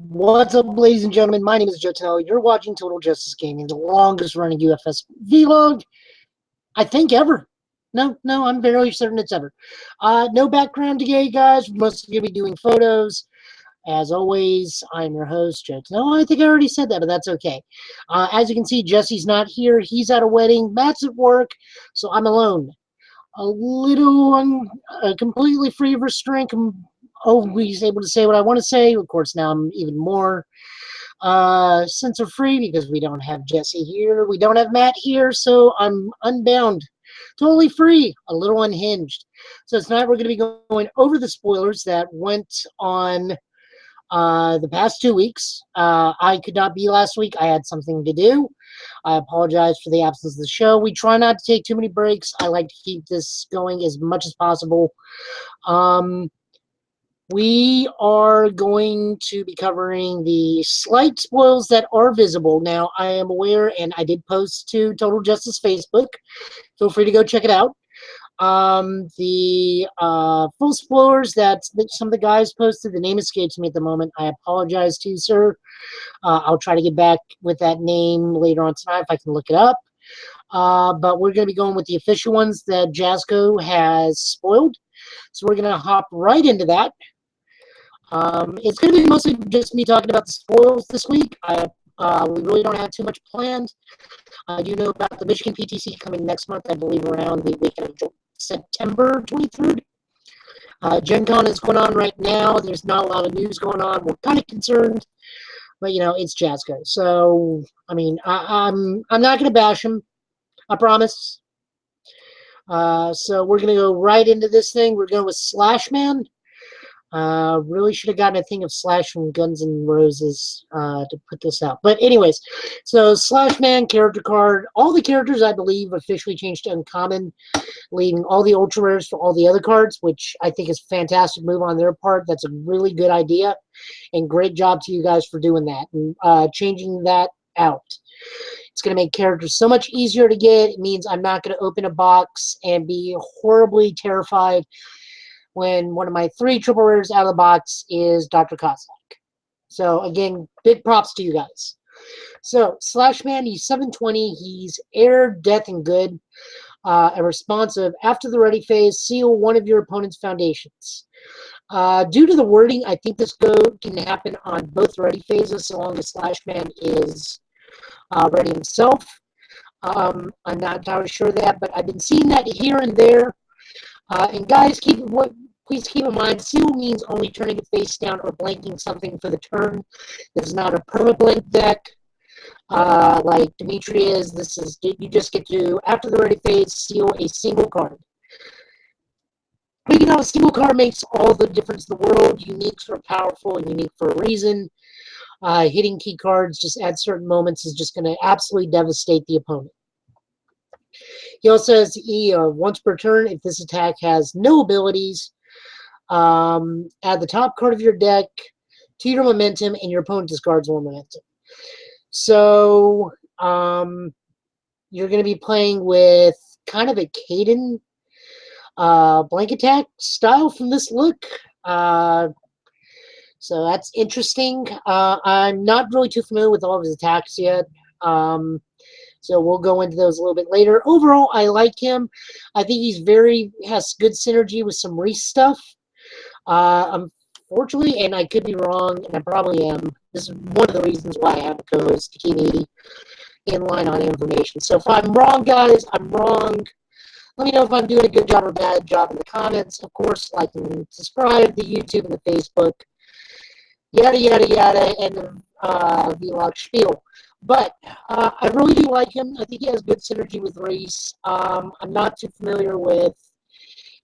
What's up, ladies and gentlemen? My name is Jotel. You're watching Total Justice Gaming, the longest running UFS vlog, I think, ever. No, I'm fairly certain it's ever. No background today, guys. We're mostly going to be doing photos. As always, I'm your host, Jotel. I think I already said that, but that's okay. As you can see, Jesse's not here. He's at a wedding. Matt's at work, so I'm alone. A little completely free of restraint. I'm always able to say what I want to say. Of course, now I'm even more censor free because we don't have Jesse here. We don't have Matt here, so I'm unbound. Totally free, a little unhinged. So tonight we're going to be going over the spoilers that went on the past 2 weeks. I could not be last week. I had something to do. I apologize for the absence of the show. We try not to take too many breaks. I like to keep this going as much as possible. We are going to be covering the slight spoils that are visible. Now, I am aware, and I did post to Total Justice Facebook. Feel free to go check it out. The full spoilers that some of the guys posted, the name escapes me at the moment. I apologize to you, sir. I'll try to get back with that name later on tonight if I can look it up. But we're going to be going with the official ones that Jasco has spoiled. So we're going to hop right into that. It's going to be mostly just me talking about the spoils this week. We really don't have too much planned. I do know about the Michigan PTC coming next month, I believe around the weekend of September 23rd. Gen Con is going on right now. There's not a lot of news going on. We're kind of concerned, but you know, it's Jasco. So, I mean, I'm not going to bash him. I promise. So we're going to go right into this thing. We're going with Slash Man. Really should have gotten a thing of Slash from Guns N' Roses to put this out. But anyways, so Slash Man character card. All the characters, I believe, officially changed to uncommon, leaving all the ultra rares for all the other cards, which I think is a fantastic move on their part. That's a really good idea, and great job to you guys for doing that and changing that out. It's going to make characters so much easier to get. It means I'm not going to open a box and be horribly terrified when one of my 3 triple rares out of the box is Dr. Kozak. So, again, big props to you guys. So, Slash Man, he's 720. He's air, death, and good. A responsive. After the ready phase, seal one of your opponent's foundations. Due to the wording, I think this can happen on both ready phases so long as Slash Man is ready himself. I'm not entirely sure of that, but I've been seeing that here and there. And guys, please keep in mind, seal means only turning it face down or blanking something for the turn. This is not a perma-blank deck like Dimitri is. This is, you just get to, after the ready phase, seal a single card. But you know, a single card makes all the difference in the world. Uniques are powerful and unique for a reason. Hitting key cards just at certain moments is just going to absolutely devastate the opponent. He also has once per turn, if this attack has no abilities, add the top card of your deck to your momentum, and your opponent discards 1 momentum. So you're going to be playing with kind of a Caden blank attack style from this look. So that's interesting. I'm not really too familiar with all of his attacks yet. So we'll go into those a little bit later. Overall, I like him. I think has good synergy with some Reese stuff. Unfortunately, and I could be wrong, and I probably am, this is one of the reasons why I have a co-host to keep me in line on information. So if I'm wrong, guys, I'm wrong. Let me know if I'm doing a good job or bad job in the comments. Of course, like and subscribe, the YouTube and the Facebook. Yada, yada, yada, and the vlog spiel. But I really do like him. I think he has good synergy with Reese. I'm not too familiar with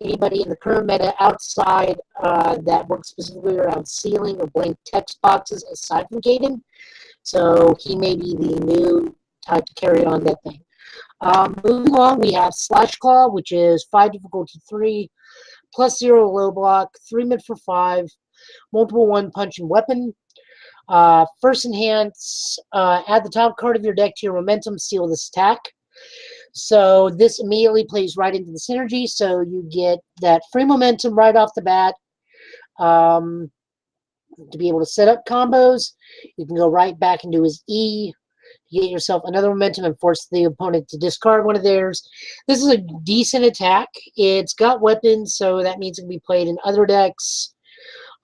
anybody in the current meta outside that works specifically around sealing or blank text boxes aside from Caden. So he may be the new type to carry on that thing. Moving on, we have Slash Claw, which is 5 difficulty 3, +0 low block, 3 mid for 5, multiple 1 punch and weapon. First enhance, add the top card of your deck to your momentum, seal this attack. So this immediately plays right into the synergy, so you get that free momentum right off the bat. to be able to set up combos. You can go right back into his E, get yourself another momentum and force the opponent to discard one of theirs. This is a decent attack. It's got weapons, so that means it can be played in other decks.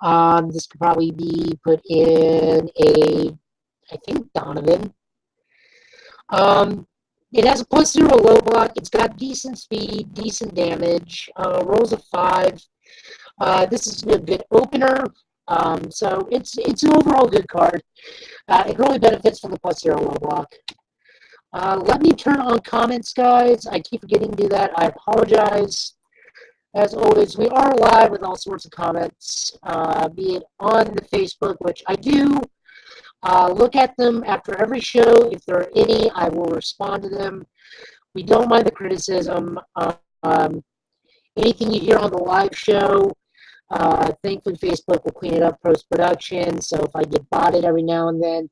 This could probably be put in I think, Donovan. It has a +0 low block. It's got decent speed, decent damage. Rolls a 5. This is a good opener. So it's an overall good card. It really benefits from the +0 low block. Let me turn on comments, guys. I keep forgetting to do that. I apologize. As always, we are live with all sorts of comments, be it on the Facebook, which I do look at them after every show. If there are any, I will respond to them. We don't mind the criticism. Anything you hear on the live show, thankfully Facebook will clean it up post-production. So if I get botted every now and then,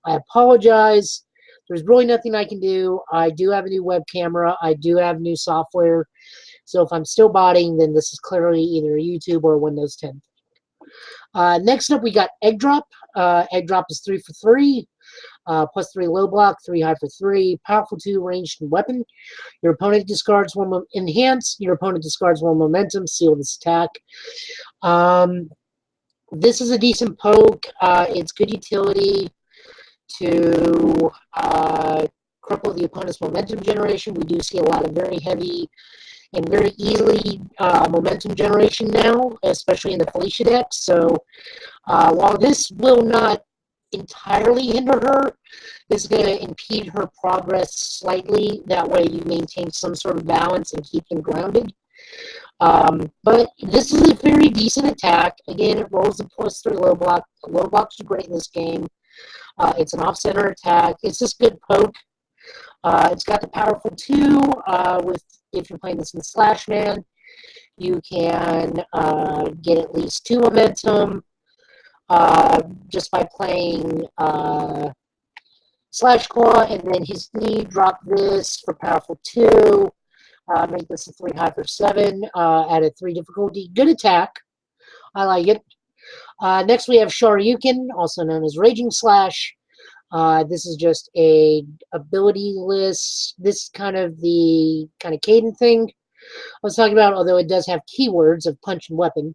I apologize. There's really nothing I can do. I do have a new web camera. I do have new software. So if I'm still botting, then this is clearly either YouTube or Windows 10. Next up, we got Egg Drop. Egg Drop is 3 for 3. +3 low block, 3 high for 3. Powerful 2 ranged weapon. Your opponent discards 1 enhance. Your opponent discards 1 momentum. Seal this attack. This is a decent poke. It's good utility to cripple the opponent's momentum generation. We do see a lot of very heavy and very easily momentum generation now, especially in the Felicia deck. So while this will not entirely hinder her, this is going to impede her progress slightly. That way you maintain some sort of balance and keep them grounded. But this is a very decent attack. Again, it rolls a +3 low block. Low blocks are great in this game. It's an off-center attack. It's just good poke. It's got the powerful 2 with, if you're playing this in Slash Man, you can get at least 2 momentum just by playing Slash Claw, and then his knee, drop this for powerful 2, make this a 3 high for 7, at a 3 difficulty. Good attack. I like it. Next we have Shoryuken, also known as Raging Slash. This is just a ability list. This is kind of the Caden thing I was talking about, although it does have keywords of punch and weapon.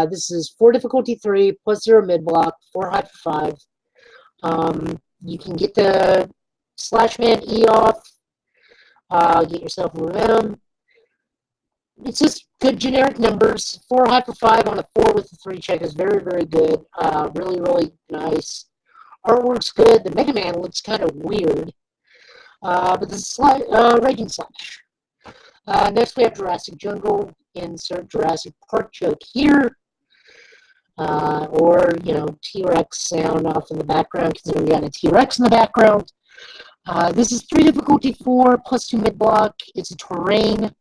This is 4 difficulty 3, +0 mid block, 4 high for 5. You can get the Slash Man E off, get yourself a momentum. It's just good generic numbers. 4 high for 5 on a 4 with a 3 check is very, very good. Really, really nice. Artwork's good. The Mega Man looks kind of weird. But this is Raging Slash. Next we have Jurassic Jungle. Insert Jurassic Park joke here. Or, T-Rex sound off in the background, considering we got a T-Rex in the background. This is 3 difficulty 4, +2 mid block. It's a terrain.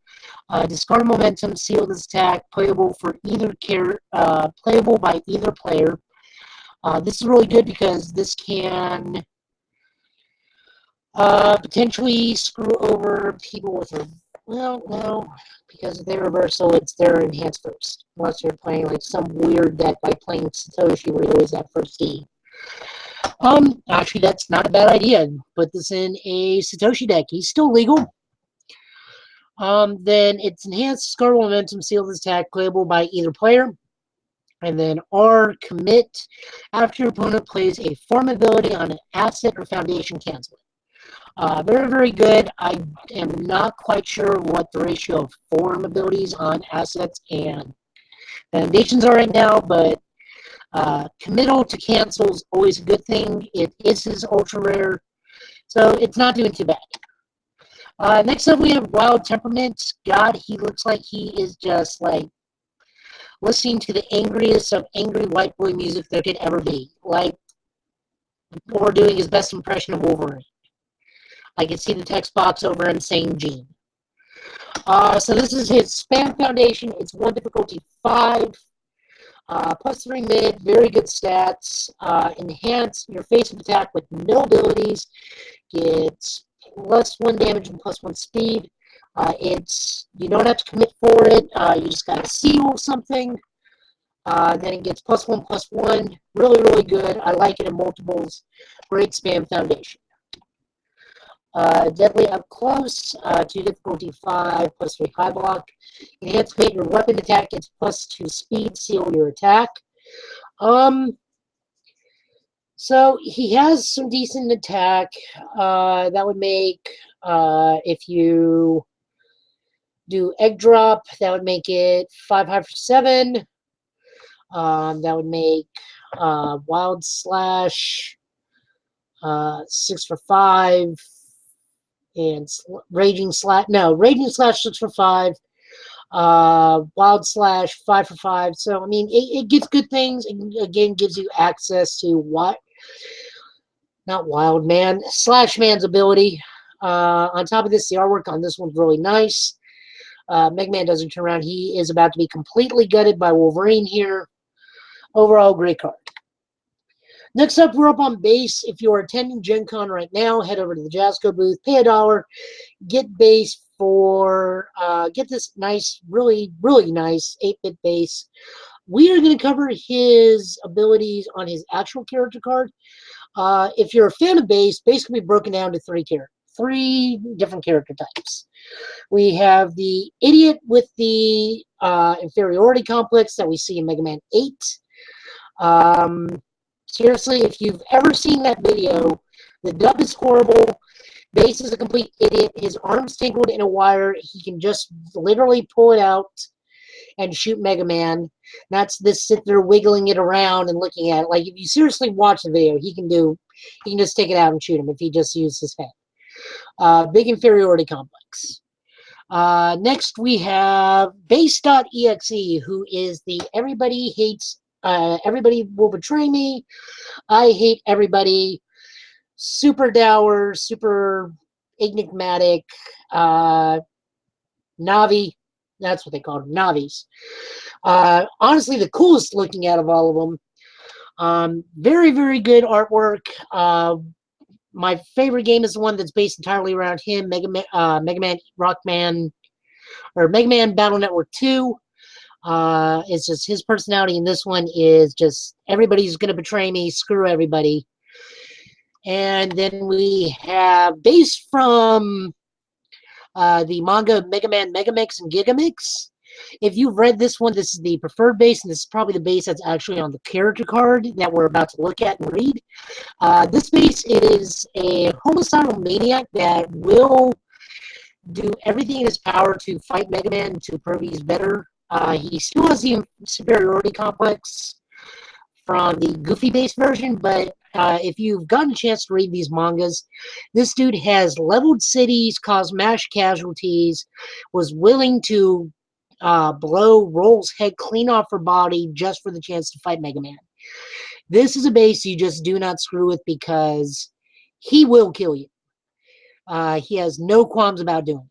Discard momentum, seal this attack, playable for either playable by either player. This is really good because this can potentially screw over people with a, well, no, because if they reversal, it's their enhance first. Unless you're playing like some weird deck like playing Satoshi where you always have first E. Actually, that's not a bad idea. Put this in a Satoshi deck. He's still legal. Then it's enhanced, discard momentum, seal this attack, playable by either player. And then R, commit. After your opponent plays a form ability on an asset or foundation, cancel it. Very, very good. I am not quite sure what the ratio of form abilities on assets and foundations are right now, but committal to cancel is always a good thing. It is his ultra rare, so it's not doing too bad. Next up, we have Wild Temperament. God, he looks like he is just like listening to the angriest of angry white boy music there could ever be. Like, or doing his best impression of Wolverine. I can see the text box over him saying Gene. So this is his Spam Foundation. It's 1 difficulty 5. +3 mid, very good stats. Enhance your face attack with no abilities. Gets +1 damage and +1 speed. You don't have to commit for it. You just gotta seal something. Then it gets +1/+1. Really, really good. I like it in multiples. Great spam foundation. Deadly up close, 2 difficulty 5, +3 high block. Enhanced hit, your weapon attack gets +2 speed, seal your attack. So he has some decent attack. That would make, if you do egg drop, that would make it 5 high for 7. That would make wild slash 6 for 5. And raging slash 6 for 5. Wild slash 5 for 5. So I mean, it gets good things. It, again, gives you access to what, not Wild Man, Slash Man's ability. On top of this, the artwork on this one's really nice. Mega Man doesn't turn around. He is about to be completely gutted by Wolverine here. Overall, great card. Next up, we're up on base. If you're attending Gen Con right now, head over to the Jasco booth, pay $1, get base for, get this nice, really, really nice 8-bit base. We are going to cover his abilities on his actual character card. If you're a fan of base can be broken down to 3 different character types. We have the idiot with the inferiority complex that we see in Mega Man 8. Seriously, if you've ever seen that video, the dub is horrible. Base is a complete idiot. His arm's tangled in a wire. He can just literally pull it out and shoot Mega Man. That's this sit there wiggling it around and looking at it. Like, if you seriously watch the video, he can just take it out and shoot him if he just uses his head. Big inferiority complex. Next, we have Base.exe, who is the everybody hates, everybody will betray me, I hate everybody, super dour, super enigmatic, Navi. That's what they call them, Navis. Honestly, the coolest looking out of all of them. Very, very good artwork. My favorite game is the one that's based entirely around him, Mega Man Rockman, or Mega Man Battle Network 2. It's just his personality in this one is just everybody's going to betray me, screw everybody. And then we have base from the manga Mega Man Megamix and Gigamix. If you've read this one, this is the preferred base, and this is probably the base that's actually on the character card that we're about to look at and read. This base is a homicidal maniac that will do everything in his power to fight Mega Man to prove he's better. He still has the superiority complex from the Goofy base version, but if you've gotten a chance to read these mangas, this dude has leveled cities, caused mass casualties, was willing to blow Roll's head clean off her body just for the chance to fight Mega Man. This is a base you just do not screw with because he will kill you. He has no qualms about doing it.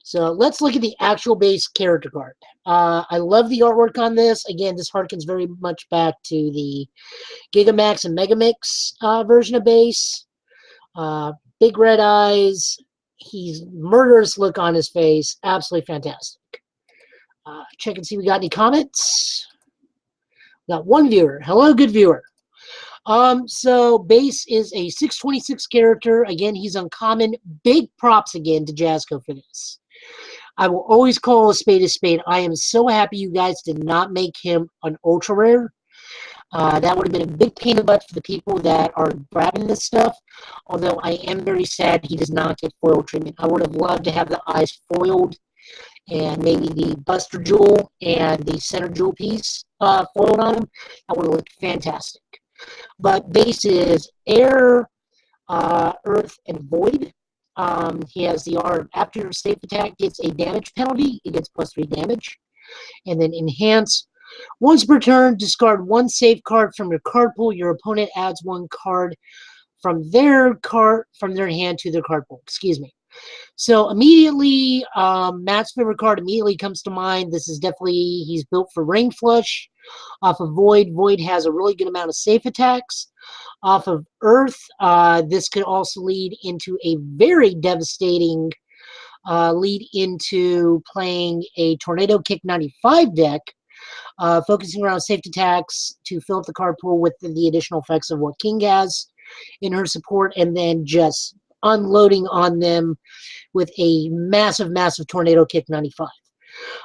So let's look at the actual base character card. I love the artwork on this. Again, this harkens very much back to the Gigamax and Megamix version of base. Big red eyes. He's murderous look on his face. Absolutely fantastic. Check and see if we got any comments. We got one viewer. Hello, good viewer. So base is a 626 character. Again, he's uncommon. Big props again to Jasco for this. I will always call a spade a spade. I am so happy you guys did not make him an ultra rare. That would have been a big pain in the butt for the people that are grabbing this stuff. Although I am very sad he does not get foil treatment. I would have loved to have the eyes foiled and maybe the Buster Jewel and the center jewel piece foiled on him. That would have looked fantastic. But base is air, earth, and void. He has the R. After your safe attack gets a damage penalty, it gets +3 damage. And then enhance. Once per turn, discard one save card from your card pool. Your opponent adds one card from their hand to their card pool. Excuse me. So immediately, Matt's favorite card immediately comes to mind. This is definitely, he's built for Rain Flush. Off of Void, Void has a really good amount of safe attacks. Off of Earth, this could also lead into a very devastating lead into playing a Tornado Kick 95 deck. focusing around safe attacks to fill up the card pool with the additional effects of what King has in her support, and then just unloading on them with a massive, massive Tornado Kick 95.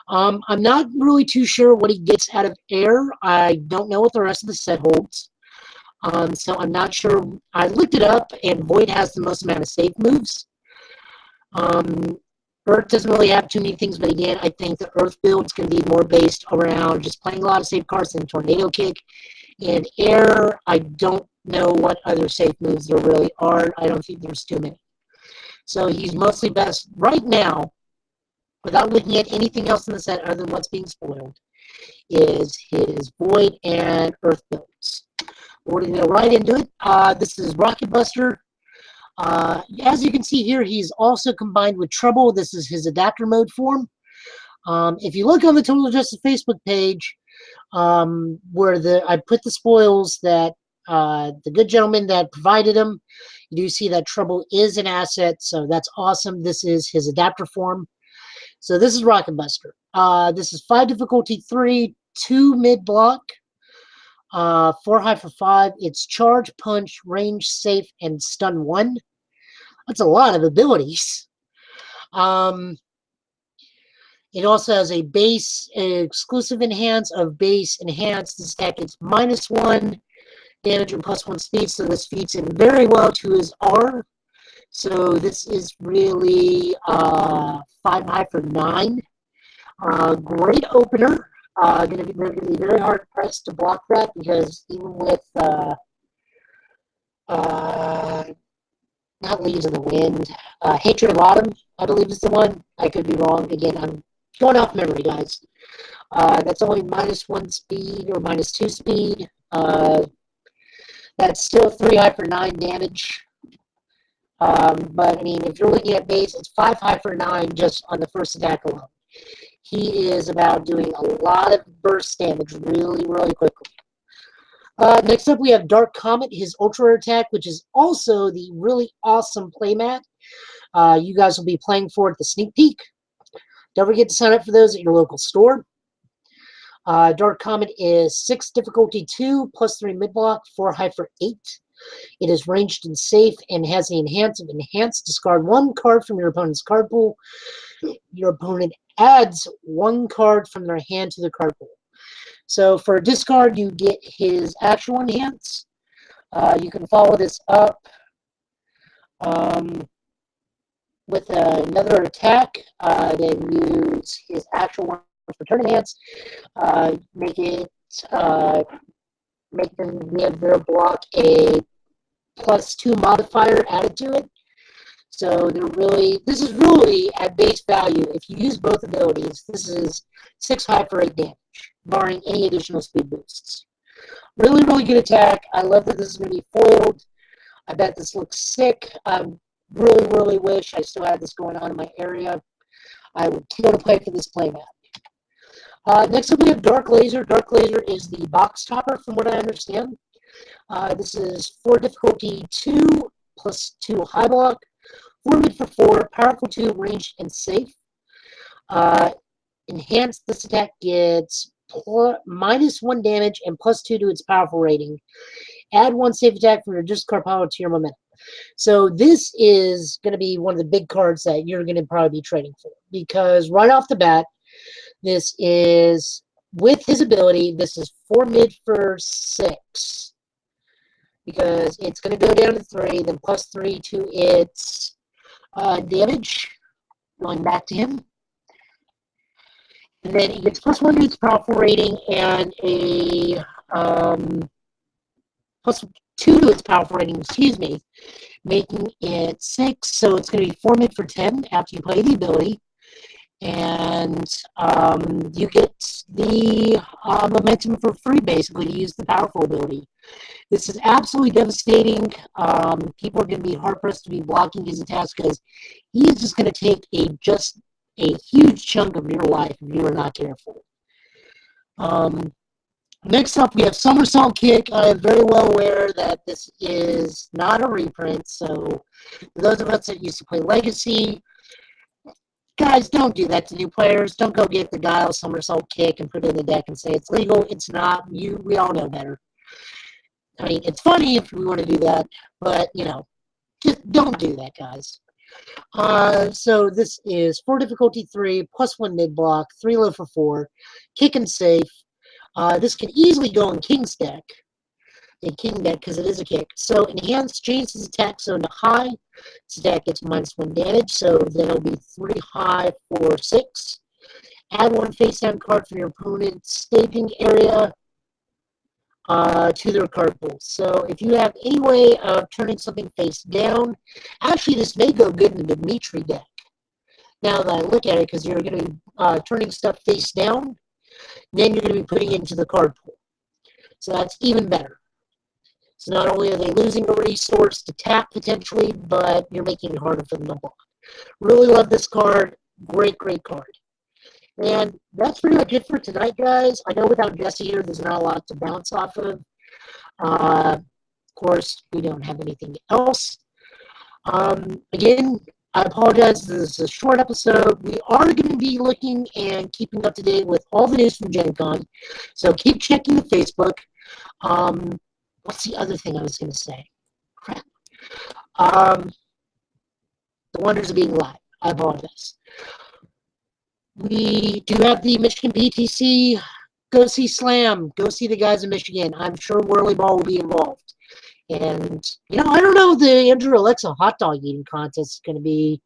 I'm not really too sure what he gets out of air. I don't know what the rest of the set holds. So I'm not sure. I looked it up, and Void has the most amount of safe moves. Earth doesn't really have too many things, but again, I think the Earth build is going to be more based around just playing a lot of safe cards than Tornado Kick. And air, I don't know what other safe moves there really are. I don't think there's too many. So he's mostly best right now, without looking at anything else in the set other than what's being spoiled, is his Void and Earth builds. We're going to go right into it. This is Rocket Buster. As you can see here, he's also combined with Trouble. This is his adapter mode form. If you look on the Total Justice Facebook page, where I put the spoils that the good gentleman that provided them, you do see that Trouble is an asset, so that's awesome. This is his adapter form. So this is Rocket Buster. This is 5 difficulty 3, 2 mid block, 4 high for 5. It's charge, punch, range, safe, and stun 1. That's a lot of abilities. It also has a base exclusive enhance of base enhance. This attack is -1 damage and +1 speed, so this feeds in very well to his R. So this is really 5 high for 9. Great opener. Going to be very hard pressed to block that, because even with not Leaves of the Wind, Hatred of Autumn, I believe is the one. I could be wrong. Again, I'm going off memory, guys. That's only -1 speed or -2 speed. That's still 3 high for 9 damage. But I mean, if you're looking at base, it's 5 high for 9 just on the first attack alone. He is about doing a lot of burst damage really, really quickly. Next up, we have Dark Comet, his Ultra attack, which is also the really awesome playmat you guys will be playing for at the sneak peek. Don't forget to sign up for those at your local store. Dark Comet is 6 difficulty 2, +3 mid block, 4 high for 8. It is ranged and safe and has the enhance of enhance. Discard 1 card from your opponent's card pool. Your opponent adds 1 card from their hand to the card pool. So for a discard, you get his actual enhance. You can follow this up with another attack. Then use his actual one for turn enhance. Make them give their block a +2 modifier added to it. So this is really at base value. If you use both abilities, this is 6 high for 8 damage, barring any additional speed boosts. Really, really good attack. I love that this is going to be foiled. I bet this looks sick. I really, really wish I still had this going on in my area. I would kill to play for this playmat. Next up, we have Dark Laser. Dark Laser is the box topper, from what I understand. This is 4 difficulty 2, +2 high block, 4 mid for 4, powerful 2, ranged and safe. Enhanced, this attack gets -1 damage and +2 to its powerful rating. Add 1 safe attack from your discard pile to your momentum. So this is going to be one of the big cards that you're going to probably be trading for, because right off the bat, this is, with his ability, this is 4 mid for 6. Because it's going to go down to 3, then +3 to its damage, going back to him. And then he gets +1 to its powerful rating and a +2 to its powerful rating, making it 6. So it's going to be 4 mid for 10 after you play the ability. And you get the momentum for free, basically, to use the powerful ability. This is absolutely devastating. People are going to be hard-pressed to be blocking his attacks, because he is just going to take just a huge chunk of your life if you are not careful. Next up, we have Somersault Kick. I am very well aware that this is not a reprint, so for those of us that used to play Legacy, guys, don't do that to new players. Don't go get the guile somersault kick and put it in the deck and say it's legal. It's not. We all know better. I mean, it's funny if we want to do that, but, you know, just don't do that, guys. So this is 4 difficulty 3, +1 mid block, 3 low for 4, kick and safe. This can easily go in King's deck, because it is a kick. So enhance changes attack zone to high. This attack gets -1 damage, so then it'll be 3 high, 4, 6. Add 1 face down card from your opponent's staging area to their card pool. So if you have any way of turning something face down, actually this may go good in the Dimitri deck. Now that I look at it, because you're going to be turning stuff face down, then you're going to be putting it into the card pool. So that's even better. So not only are they losing a resource to tap potentially, but you're making it harder for them to block. Really love this card. Great, great card. And that's pretty much it for tonight, guys. I know without Jesse here, there's not a lot to bounce off of. Of course, we don't have anything else. Again, I apologize. This is a short episode. We are going to be looking and keeping up to date with all the news from Gen Con. So keep checking the Facebook. What's the other thing I was going to say? Crap. The wonders of being live. I apologize. We do have the Michigan PTC. Go see Slam. Go see the guys in Michigan. I'm sure Whirly Ball will be involved. And, you know, I don't know if the Andrew Alexa hot dog eating contest is going to be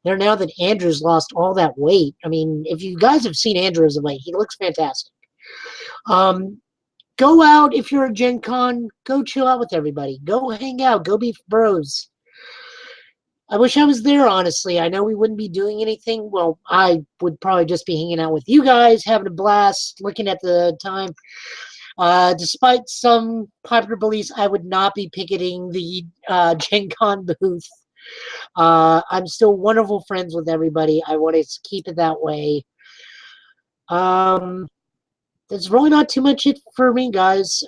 there now that Andrew's lost all that weight. I mean, if you guys have seen Andrew as of late, he looks fantastic. Go out if you're at Gen Con. Go chill out with everybody. Go hang out. Go be bros. I wish I was there, honestly. I know we wouldn't be doing anything. Well, I would probably just be hanging out with you guys, having a blast, looking at the time. Despite some popular beliefs, I would not be picketing the Gen Con booth. I'm still wonderful friends with everybody. I want to keep it that way. There's really not too much for me, guys.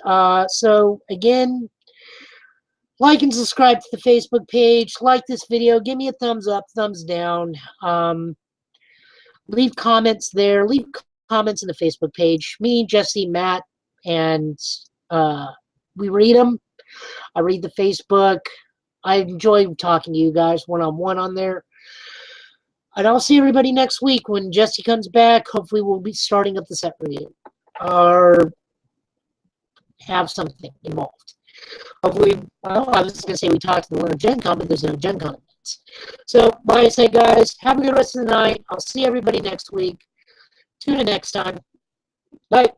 So, again, like and subscribe to the Facebook page. Like this video. Give me a thumbs up, thumbs down. Leave comments there. Leave comments in the Facebook page. Me, Jesse, Matt, and we read them. I read the Facebook. I enjoy talking to you guys one-on-one on there. And I'll see everybody next week when Jesse comes back. Hopefully we'll be starting up the set review. Or have something involved. Hopefully, well, I was going to say we talked to the winner of Gen Con, but there's no Gen Con events. So, like I said, guys, have a good rest of the night. I'll see everybody next week. Tune in next time. Bye.